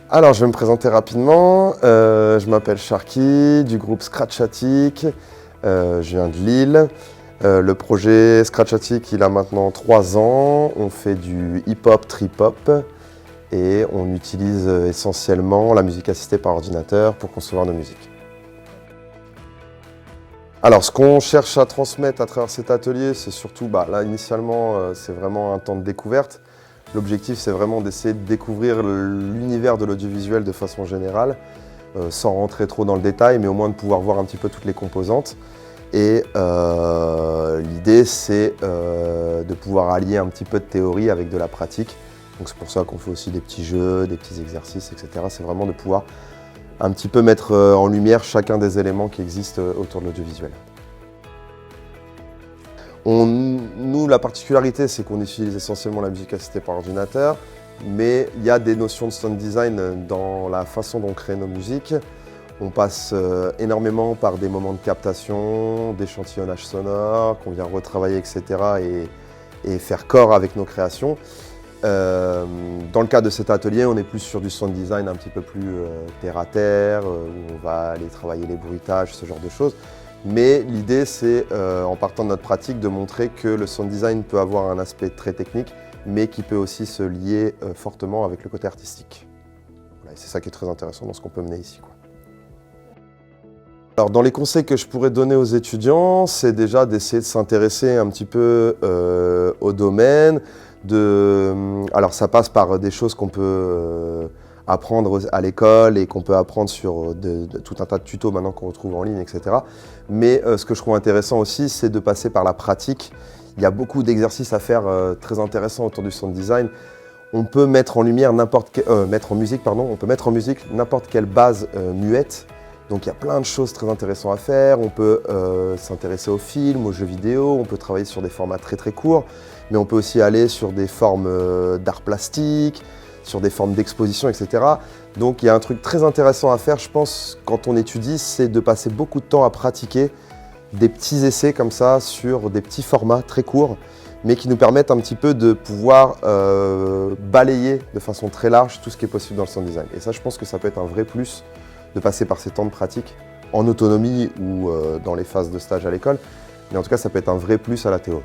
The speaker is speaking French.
Alors, je vais me présenter rapidement. Je m'appelle Sharky, du groupe Scratchatic. Je viens de Lille. Le projet Scratchatic, il a maintenant 3 ans. On fait du hip-hop, trip-hop et on utilise essentiellement la musique assistée par ordinateur pour concevoir nos musiques. Alors, ce qu'on cherche à transmettre à travers cet atelier, c'est surtout, là, initialement, c'est vraiment un temps de découverte. L'objectif, c'est vraiment d'essayer de découvrir l'univers de l'audiovisuel de façon générale, sans rentrer trop dans le détail, mais au moins de pouvoir voir un petit peu toutes les composantes. Et l'idée, c'est de pouvoir allier un petit peu de théorie avec de la pratique. Donc c'est pour ça qu'on fait aussi des petits jeux, des petits exercices, etc. C'est vraiment de pouvoir un petit peu mettre en lumière chacun des éléments qui existent autour de l'audiovisuel. Nous, la particularité, c'est qu'on utilise essentiellement la musique assistée par ordinateur, mais il y a des notions de sound design dans la façon dont on crée nos musiques. On passe énormément par des moments de captation, d'échantillonnage sonore, qu'on vient retravailler, etc. et faire corps avec nos créations. Dans le cadre de cet atelier, on est plus sur du sound design un petit peu plus terre-à-terre, où on va aller travailler les bruitages, ce genre de choses. Mais l'idée, c'est, en partant de notre pratique, de montrer que le sound design peut avoir un aspect très technique, mais qui peut aussi se lier fortement avec le côté artistique. Voilà, et c'est ça qui est très intéressant dans ce qu'on peut mener ici, quoi. Alors, dans les conseils que je pourrais donner aux étudiants, c'est déjà d'essayer de s'intéresser un petit peu au domaine. Alors, ça passe par des choses qu'on peut apprendre à l'école et qu'on peut apprendre sur tout un tas de tutos maintenant qu'on retrouve en ligne, etc. Mais ce que je trouve intéressant aussi, c'est de passer par la pratique. Il y a beaucoup d'exercices à faire très intéressants autour du sound design. On peut mettre en lumière mettre en musique, pardon, on peut mettre en musique n'importe quelle base muette. Donc il y a plein de choses très intéressantes à faire. On peut s'intéresser aux films, aux jeux vidéo, on peut travailler sur des formats très très courts, mais on peut aussi aller sur des formes d'art plastique, sur des formes d'exposition, etc. Donc il y a un truc très intéressant à faire, je pense, quand on étudie, c'est de passer beaucoup de temps à pratiquer des petits essais comme ça sur des petits formats très courts, mais qui nous permettent un petit peu de pouvoir balayer de façon très large tout ce qui est possible dans le sound design. Et ça, je pense que ça peut être un vrai plus de passer par ces temps de pratique en autonomie ou dans les phases de stage à l'école. Mais en tout cas, ça peut être un vrai plus à la théorie.